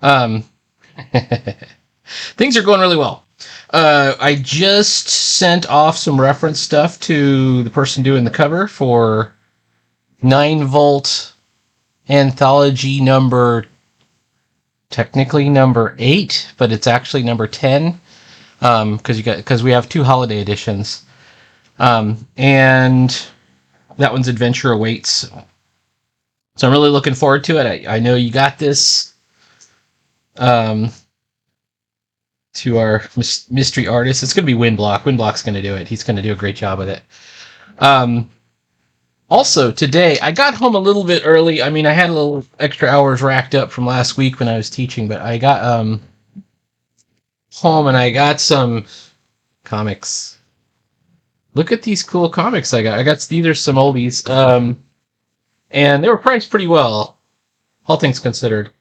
Um, things are going really well. I just sent off some reference stuff to the person doing the cover for 9-volt anthology number, technically number 8, but it's actually number 10, because we have 2 holiday editions. And that one's Adventure Awaits. So I'm really looking forward to it. I know you got this. To our mystery artist. It's going to be Windblock. Windblock's going to do it. He's going to do a great job with it. Also, today, I got home a little bit early. I mean, I had a little extra hours racked up from last week when I was teaching, but I got home and I got some comics. Look at these cool comics I got. These are some oldies. And they were priced pretty well, all things considered.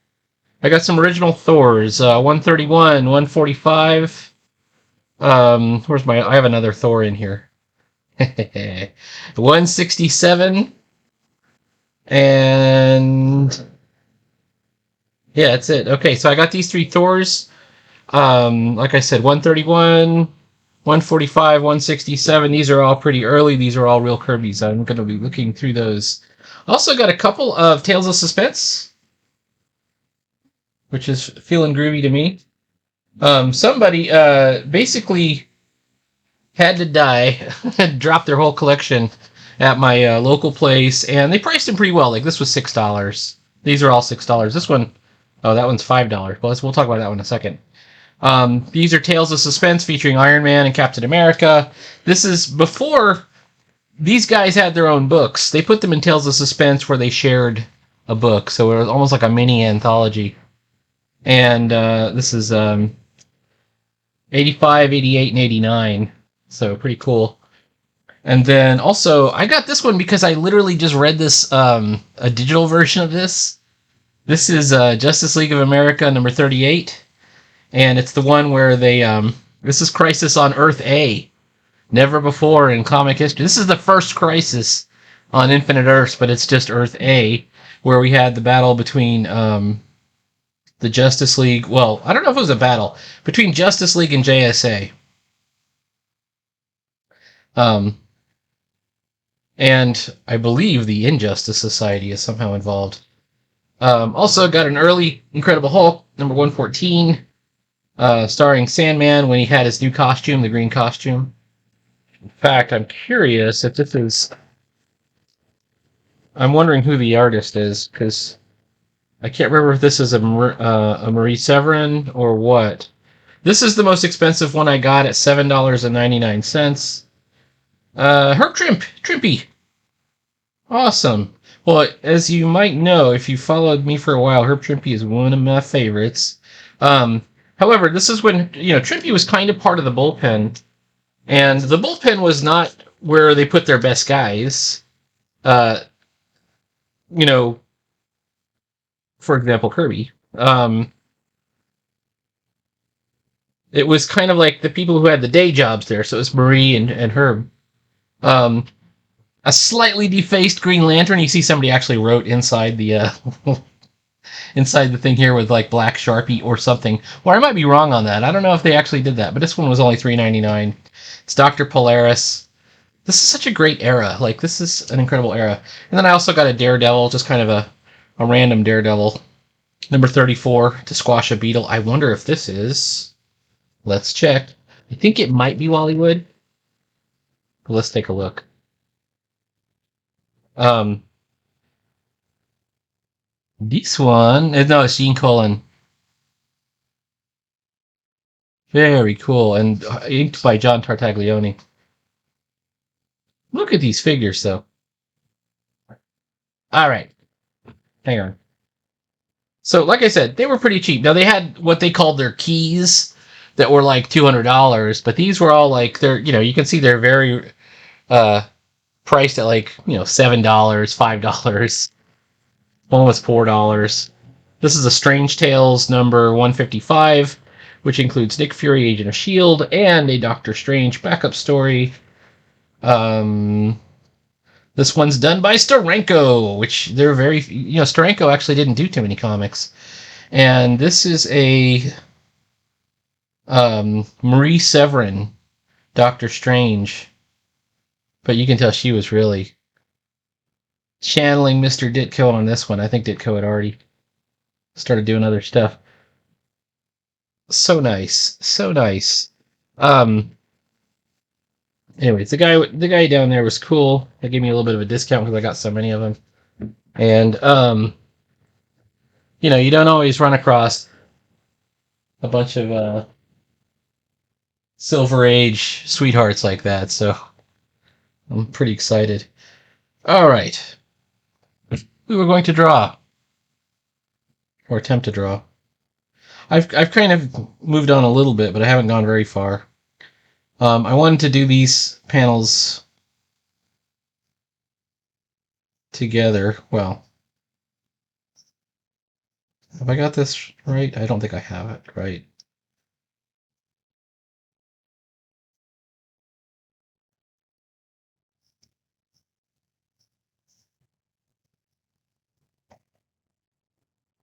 I got some original Thors, 131, 145. Where's my... I have another Thor in here. 167. And... yeah, that's it. Okay, so I got these 3 Thors. Like I said, 131, 145, 167. These are all pretty early. These are all real Kirby's. I'm going to be looking through those. Also got a couple of Tales of Suspense, which is feeling groovy to me. Somebody basically had to die, dropped their whole collection at my local place, and they priced them pretty well. Like, this was $6. These are all $6. This one, oh, that one's $5. But we'll talk about that one in a second. These are Tales of Suspense featuring Iron Man and Captain America. This is before these guys had their own books. They put them in Tales of Suspense where they shared a book, so it was almost like a mini anthology. And this is 85, 88, and 89. So pretty cool. And then also, I got this one because I literally just read this, a digital version of this. This is Justice League of America number 38. And it's the one where they... this is Crisis on Earth A. Never before in comic history. This is the first Crisis on Infinite Earths, but it's just Earth A, where we had the battle between... the Justice League, well, I don't know if it was a battle, between Justice League and JSA. And I believe the Injustice Society is somehow involved. Also got an early Incredible Hulk, number 114, starring Sandman when he had his new costume, the green costume. In fact, I'm curious if this is... I'm wondering who the artist is, because... I can't remember if this is a Marie Severin or what. This is the most expensive one I got at $7.99. Herb Trimpy. Awesome. Well, as you might know, if you followed me for a while, Herb Trimpy is one of my favorites. However, this is when, Trimpy was kind of part of the bullpen. And the bullpen was not where they put their best guys. For example, Kirby. It was kind of like the people who had the day jobs there. So it was Marie and Herb. A slightly defaced Green Lantern. You see somebody actually wrote inside the inside the thing here with like black Sharpie or something. Or I might be wrong on that. I don't know if they actually did that, but this one was only $3.99. It's Dr. Polaris. This is such a great era. Like, this is an incredible era. And then I also got a Daredevil, just kind of a random Daredevil. Number 34, to squash a beetle. I wonder if this is... Let's check. I think it might be Wally Wood. But let's take a look. This one... No, it's Gene Colan. Very cool. And inked by John Tartaglione. Look at these figures, though. All right. Hang on. So, like I said, they were pretty cheap. Now, they had what they called their keys that were like $200, but these were all like, they're, you can see they're very priced at like, $7, $5. One was $4. This is a Strange Tales number 155, which includes Nick Fury, Agent of S.H.I.E.L.D., and a Doctor Strange backup story. This one's done by Steranko, which they're very... Steranko actually didn't do too many comics. And this is a Marie Severin, Doctor Strange. But you can tell she was really channeling Mr. Ditko on this one. I think Ditko had already started doing other stuff. So nice. So nice. Um, Anyways, the guy down there was cool. They gave me a little bit of a discount because I got so many of them. And you don't always run across a bunch of Silver Age sweethearts like that, so I'm pretty excited. All right, we were going to draw or attempt to draw. I've kind of moved on a little bit, but I haven't gone very far. I wanted to do these panels together. Well, have I got this right? I don't think I have it right.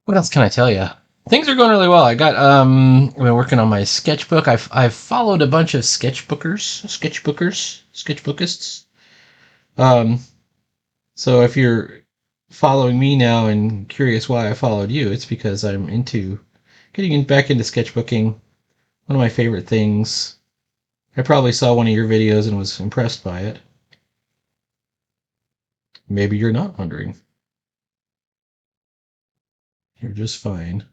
What else can I tell you? Things are going really well. I've been working on my sketchbook. I've followed a bunch of sketchbookists. Um, so if you're following me now and curious why I followed you, it's because I'm into getting back into sketchbooking. One of my favorite things. I probably saw one of your videos and was impressed by it. Maybe you're not wondering. You're just fine.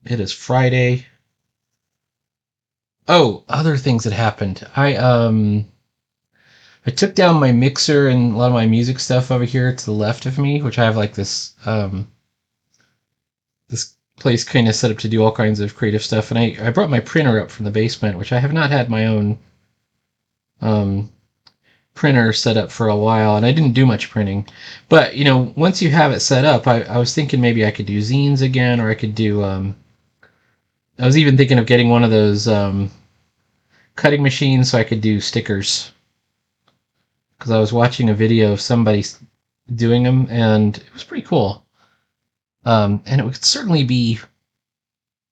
It is Friday. Oh, other things that happened. I took down my mixer and a lot of my music stuff over here to the left of me, which I have like this place kind of set up to do all kinds of creative stuff. And I brought my printer up from the basement, which I have not had my own um, printer set up for a while, and I didn't do much printing. But once you have it set up, I was thinking maybe I could do zines again, or I could do. I was even thinking of getting one of those cutting machines so I could do stickers. Because I was watching a video of somebody doing them, and it was pretty cool. And it would certainly be,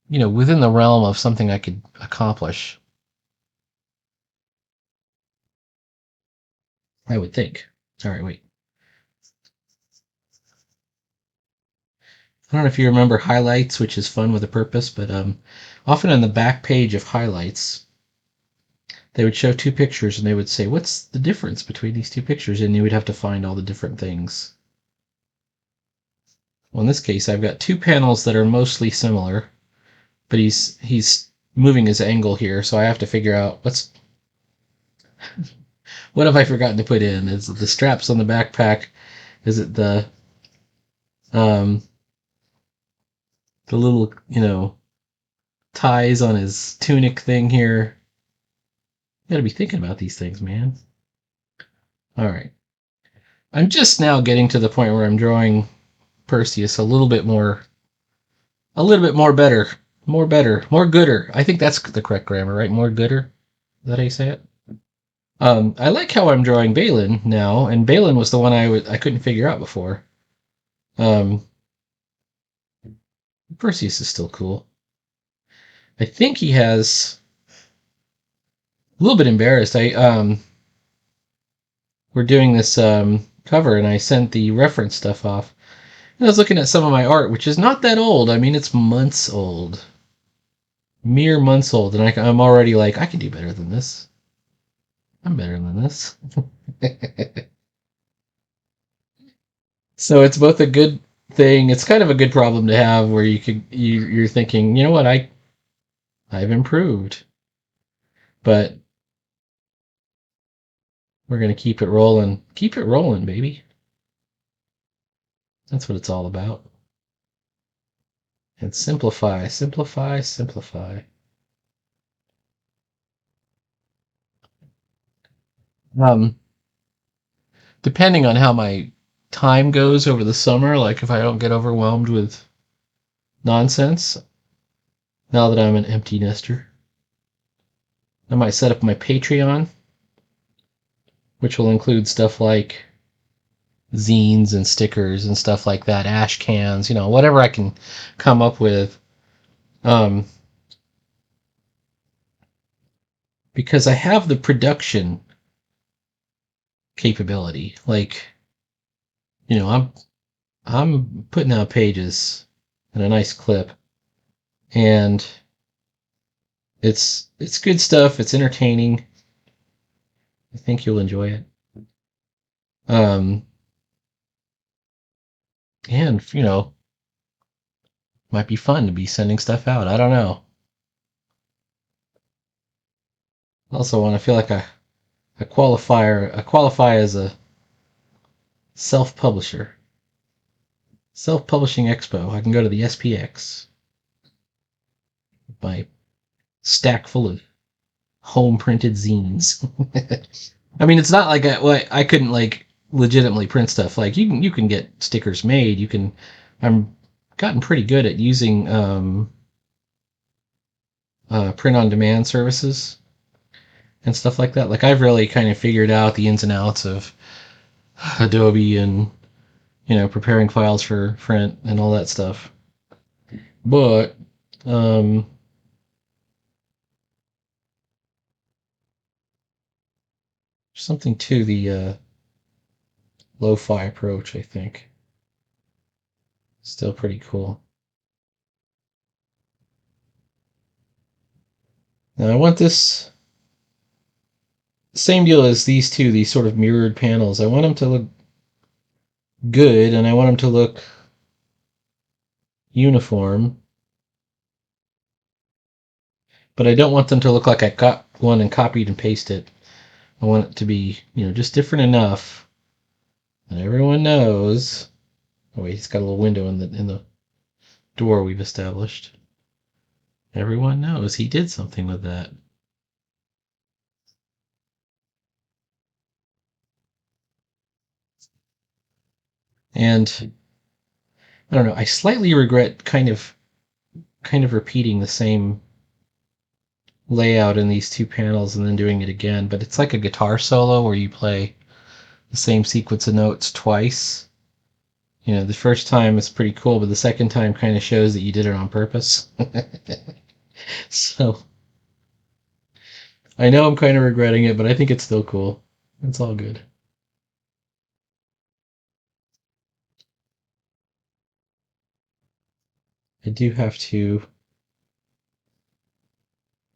within the realm of something I could accomplish. I would think. All right, wait. I don't know if you remember highlights, which is fun with a purpose, but often on the back page of highlights, they would show two pictures and they would say, "What's the difference between these two pictures?" And you would have to find all the different things. Well, in this case, I've got two panels that are mostly similar, but he's moving his angle here, so I have to figure out what have I forgotten to put in? Is it the straps on the backpack? Is it um the little ties on his tunic thing here? You gotta be thinking about these things, man. All right. I'm just now getting to the point where I'm drawing Perseus a little bit more better. More gooder. I think that's the correct grammar, right? More gooder. Is that how you say it? I like how I'm drawing Balin now, and Balin was the one I couldn't figure out before. Um, Perseus is still cool. I think he has a little bit embarrassed. We're doing this cover, and I sent the reference stuff off. And I was looking at some of my art, which is not that old. I mean, it's months old, mere months old, and I'm already like, I can do better than this. I'm better than this. So it's both a good thing. It's kind of a good problem to have, where you're thinking, you know what, I've improved, but we're gonna keep it rolling. Keep it rolling, baby. That's what it's all about. And simplify, simplify, simplify. Um, Depending on how my time goes over the summer, like if I don't get overwhelmed with nonsense, now that I'm an empty nester, I might set up my Patreon, which will include stuff like zines and stickers and stuff like that, ash cans, whatever I can come up with. Um, because I have the production capability. Like, I'm putting out pages in a nice clip, and it's good stuff. It's entertaining. I think you'll enjoy it. Um, and might be fun to be sending stuff out. I don't know. Also, want to feel like I qualify as a self-publisher. Self-publishing expo. I can go to the SPX. My stack full of home printed zines. I mean, it's not like I couldn't like legitimately print stuff. Like you can get stickers made. I'm gotten pretty good at using print on demand services and stuff like that. Like I've really kind of figured out the ins and outs of Adobe and preparing files for print and all that stuff. But um, something to the lo-fi approach, I think. Still pretty cool. Now I want this same deal as these sort of mirrored panels. I want them to look good, and I want them to look uniform, but I don't want them to look like I got one and copied and pasted. I want it to be, just different enough that everyone knows. Oh wait, he's got a little window in the door we've established. Everyone knows he did something with that. And I don't know, I slightly regret kind of repeating the same layout in these two panels and then doing it again, but it's like a guitar solo where you play the same sequence of notes twice. The first time is pretty cool, but the second time kind of shows that you did it on purpose. So I know I'm kind of regretting it, but I think it's still cool. It's all good. I do have to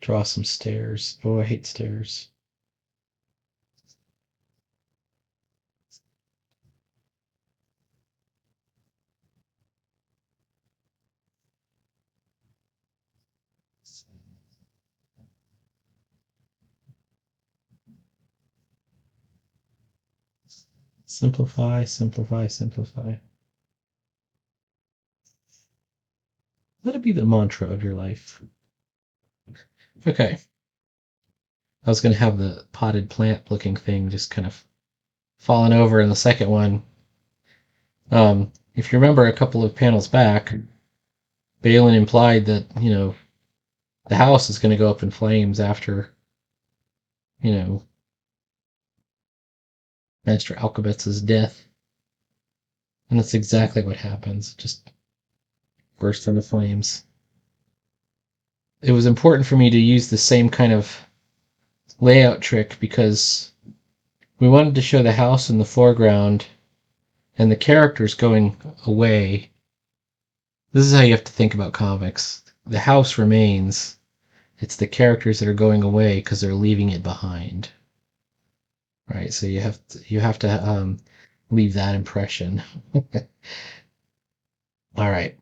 draw some stairs. Oh, I hate stairs. Simplify, simplify, simplify. Let it be the mantra of your life. Okay. I was going to have the potted plant looking thing just kind of fallen over in the second one. If you remember a couple of panels back, Balin implied that, the house is going to go up in flames after, you know, Master Alcabetz's death. And that's exactly what happens. Just burst into flames. It was important for me to use the same kind of layout trick because we wanted to show the house in the foreground and the characters going away. This is how you have to think about comics. The house remains. It's the characters that are going away because they're leaving it behind. Right? So you have to leave that impression. All right.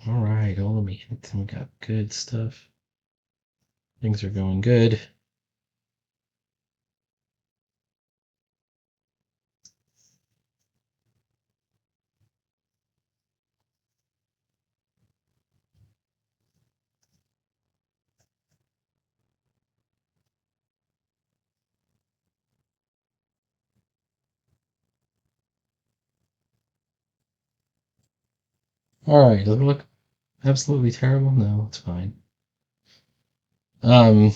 All right. All of me. We got good stuff. Things are going good. All right. Does it look absolutely terrible? No, it's fine. Um,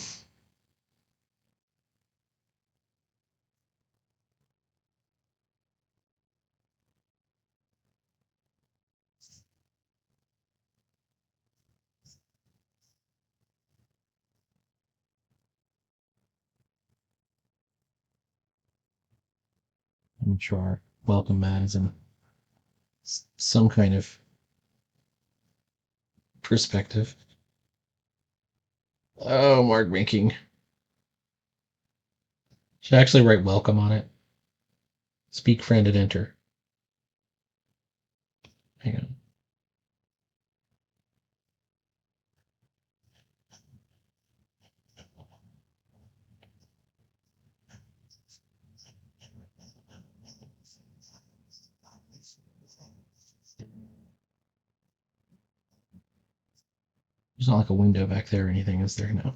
I'm sure our welcome mat is in some kind of perspective. Oh, mark making. Should I actually write welcome on it? Speak friend and enter. Hang on. There's not like a window back there or anything, is there? No.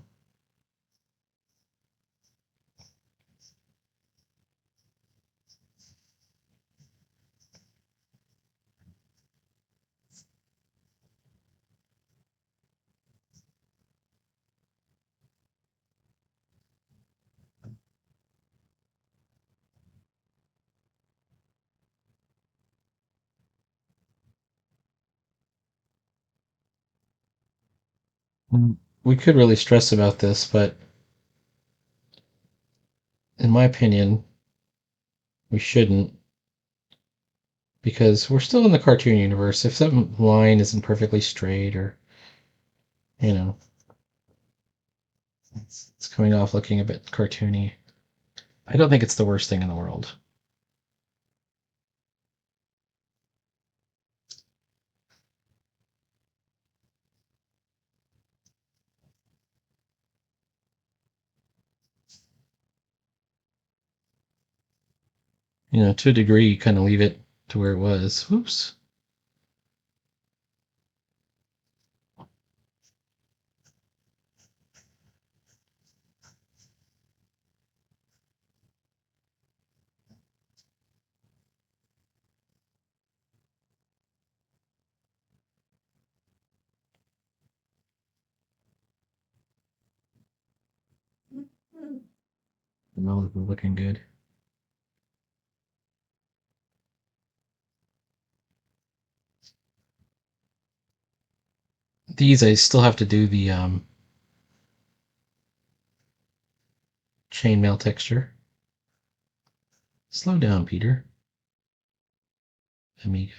We could really stress about this, but in my opinion, we shouldn't, because we're still in the cartoon universe. If some line isn't perfectly straight, or you know, it's coming off looking a bit cartoony, I don't think it's the worst thing in the world. You know, to a degree, you kind of leave it to where it was. Oops. The melons are looking good. These I still have to do the chainmail texture. Slow down, Peter. Amigo.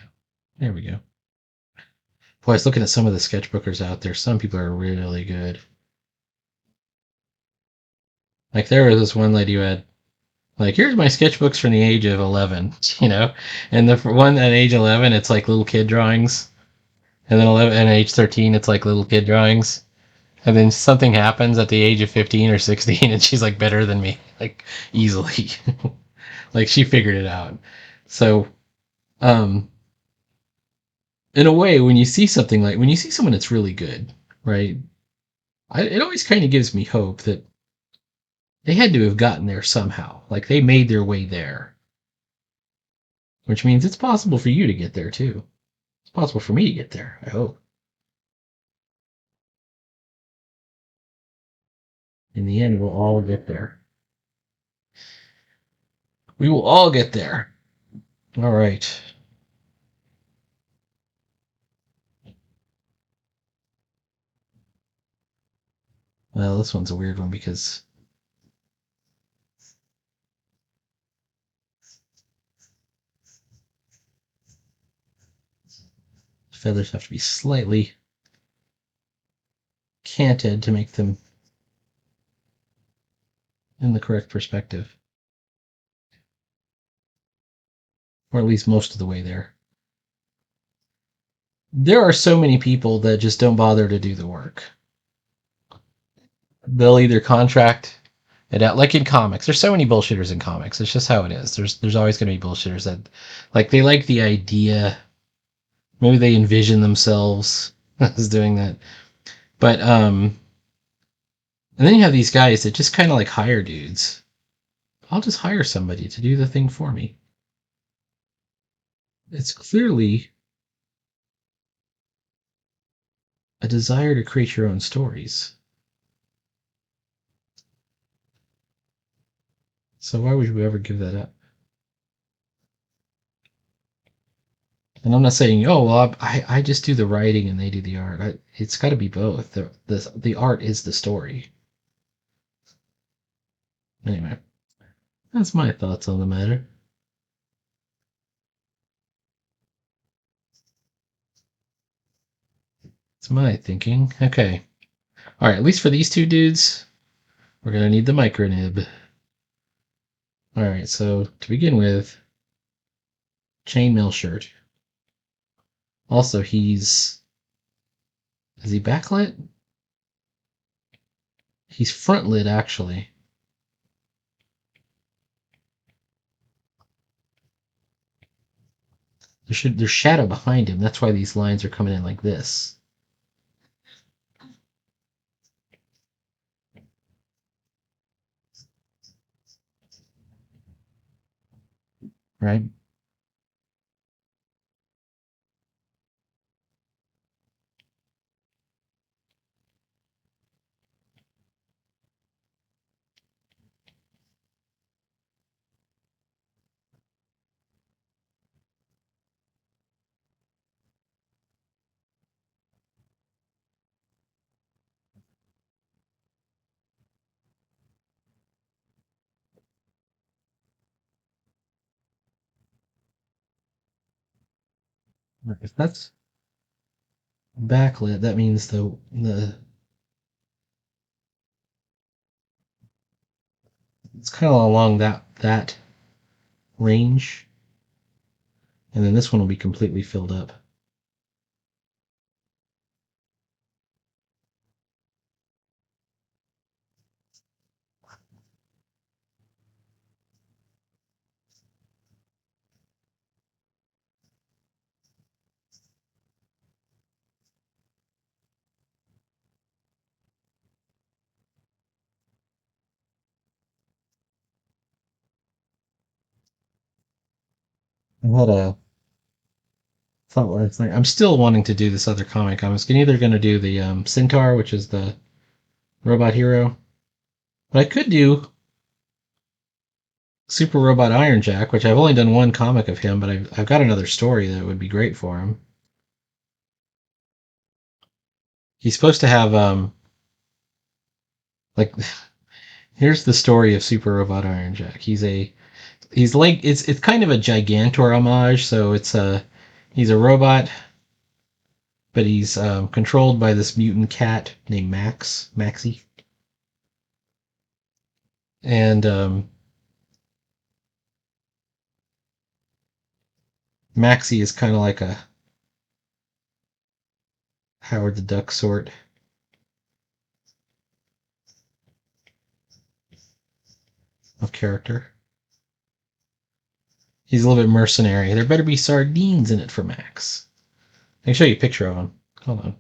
There we go. Boy, I was looking at some of the sketchbookers out there. Some people are really good. Like there was this one lady who had, like, here's my sketchbooks from the age of 11, you know, and the one at age 11, it's like little kid drawings, and then 11 and age 13, it's like little kid drawings, and then something happens at the age of 15 or 16, and she's like better than me, like easily, like she figured it out. So, um, in a way, when you see something like when you see someone that's really good, right? It always kind of gives me hope that they had to have gotten there somehow. Like they made their way there, which means it's possible for you to get there too. It's possible for me to get there, I hope. In the end, we'll all get there. We will all get there. All right. Well, this one's a weird one because the feathers have to be slightly canted to make them in the correct perspective. Or at least most of the way there. There are so many people that just don't bother to do the work. They'll either contract it out, like in comics. There's so many bullshitters in comics. It's just how it is. There's always going to be bullshitters that, like, they like the idea. Maybe they envision themselves as doing that. But and then you have these guys that just kind of like hire dudes. I'll just hire somebody to do the thing for me. It's clearly a desire to create your own stories. So why would you ever give that up? And I'm not saying, oh, well, I just do the writing and they do the art. It's got to be both. The art is the story. Anyway, that's my thoughts on the matter. That's my thinking. Okay. All right, at least for these two dudes, we're going to need the micronib. All right, so to begin with, chainmail shirt. Also, is he backlit? He's frontlit, actually. There's shadow behind him. That's why these lines are coming in like this. Right? If that's backlit, that means the it's kind of along that range, and then this one will be completely filled up. I had a thought where it's like I'm still wanting to do this other comic. I was either going to do the Centaur, which is the robot hero, but I could do Super Robot Iron Jack, which I've only done one comic of him, but I've got another story that would be great for him. He's supposed to have like here's the story of Super Robot Iron Jack. He's like it's kind of a Gigantor homage, so he's a robot, but he's controlled by this mutant cat named Maxie, and Maxie is kind of like a Howard the Duck sort of character. He's a little bit mercenary. There better be sardines in it for Max. I can show you a picture of him. Hold on.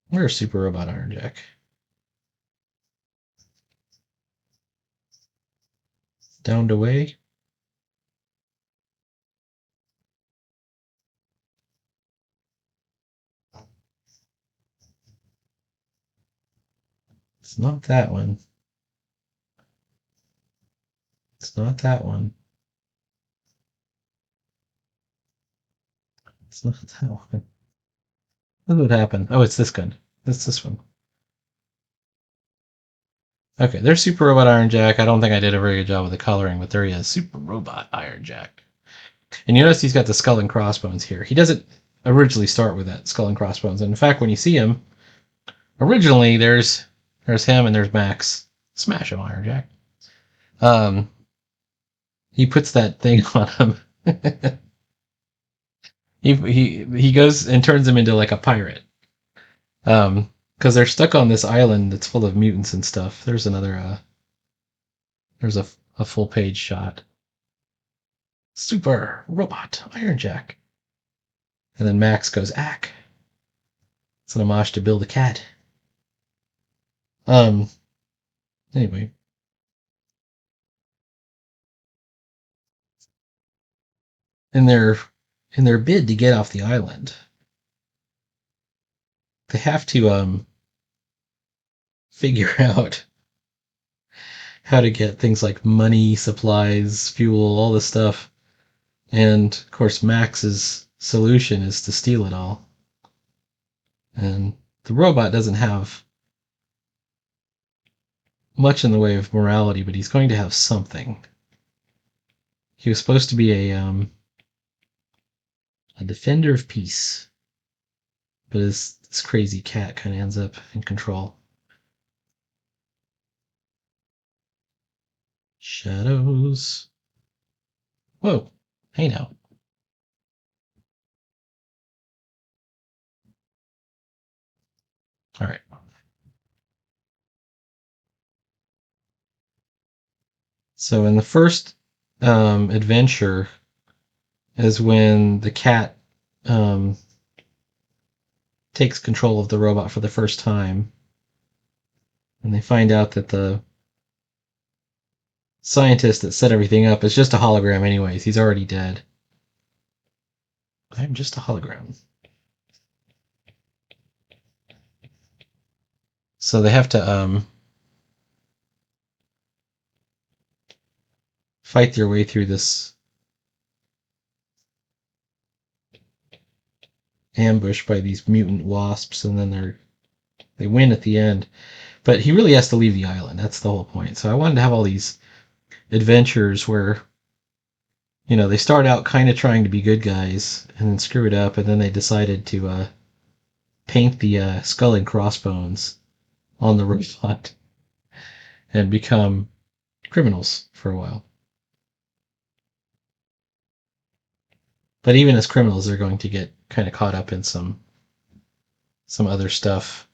Where's Super Robot Iron Jack? Downed away. It's not that one. It's not that one. It's not that one. Look what happened. Oh, it's this gun. It's this one. Okay, there's Super Robot Iron Jack. I don't think I did a very good job with the coloring, but there he is. Super Robot Iron Jack. And you notice he's got the skull and crossbones here. He doesn't originally start with that skull and crossbones. And in fact, when you see him, originally there's him and there's Max. Smash him, Iron Jack. He puts that thing on him. he goes and turns him into like a pirate. Because they're stuck on this island that's full of mutants and stuff. There's another there's a full page shot. Super Robot Iron Jack. And then Max goes ack. It's an homage to Bill the Cat. Anyway. In their bid to get off the island, they have to figure out how to get things like money, supplies, fuel, all this stuff. And of course Max's solution is to steal it all. And the robot doesn't have much in the way of morality, but he's going to have something. He was supposed to be a defender of peace. But this crazy cat kind of ends up in control. Shadows. Whoa. Hey now. All right. So in the first adventure is when the cat takes control of the robot for the first time. And they find out that the scientist that set everything up is just a hologram anyways. He's already dead. I'm just a hologram. So they have to fight their way through this ambush by these mutant wasps, and then they win at the end. But he really has to leave the island. That's the whole point. So I wanted to have all these adventures where, you know, they start out kind of trying to be good guys and then screw it up, and then they decided to paint the skull and crossbones on the robot and become criminals for a while. But even as criminals, they're going to get kind of caught up in some other stuff.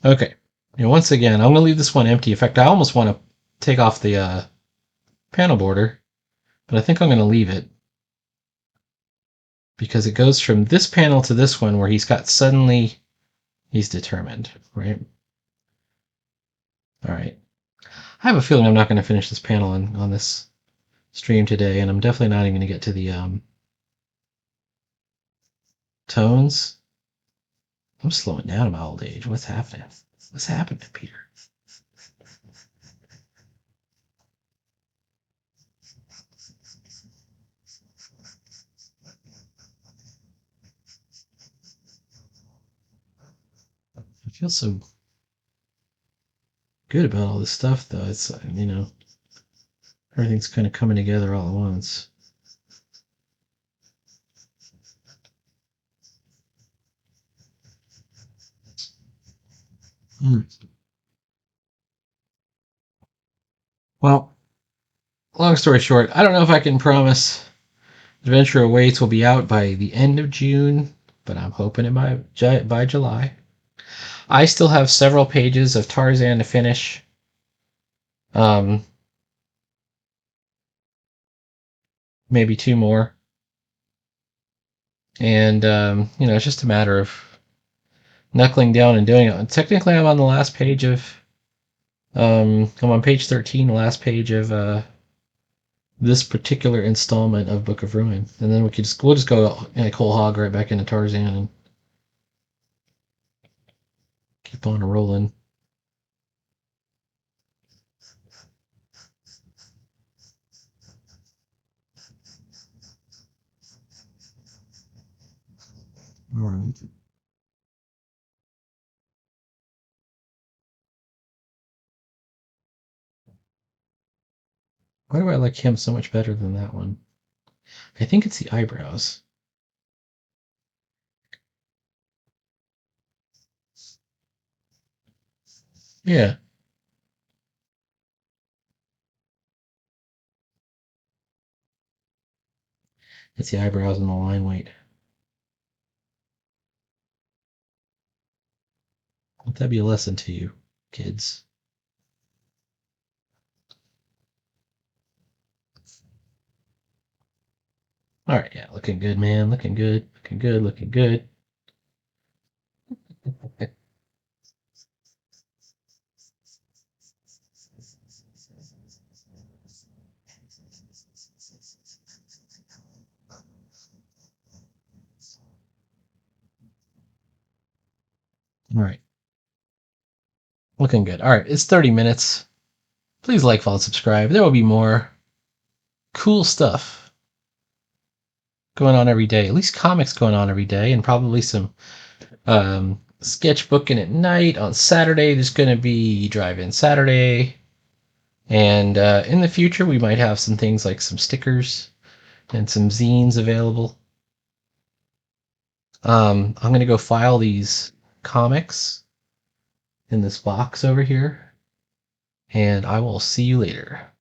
Okay. And once again, I'm going to leave this one empty. In fact, I almost want to take off the panel border, but I think I'm going to leave it because it goes from this panel to this one where he's determined, right? All right. I have a feeling I'm not going to finish this panel on this stream today, and I'm definitely not even going to get to the tones. I'm slowing down in my old age. What's happening? What's happening, Peter? I feel so good about all this stuff, though. It's, you know, everything's kind of coming together all at once. Well, long story short, I don't know if I can promise Adventure Awaits will be out by the end of June, but I'm hoping it by July. I still have several pages of Tarzan to finish. Maybe 2 more. And, you know, it's just a matter of knuckling down and doing it. And technically, I'm on the last page of, I'm on page 13, the last page of this particular installment of Book of Ruin. And then we'll just go like whole hog right back into Tarzan and keep on rolling. All right. Why do I like him so much better than that one? I think it's the eyebrows. Yeah. It's the eyebrows and the line weight. Let that be a lesson to you, kids. All right, yeah, looking good, man. Looking good. Looking good. Looking good. All right. Looking good. All right, it's 30 minutes. Please like, follow, subscribe. There will be more cool stuff going on every day. At least comics going on every day, and probably some sketchbooking at night. On Saturday, there's going to be Drive-In Saturday. And in the future, we might have some things like some stickers and some zines available. I'm going to go file these comics in this box over here, and I will see you later.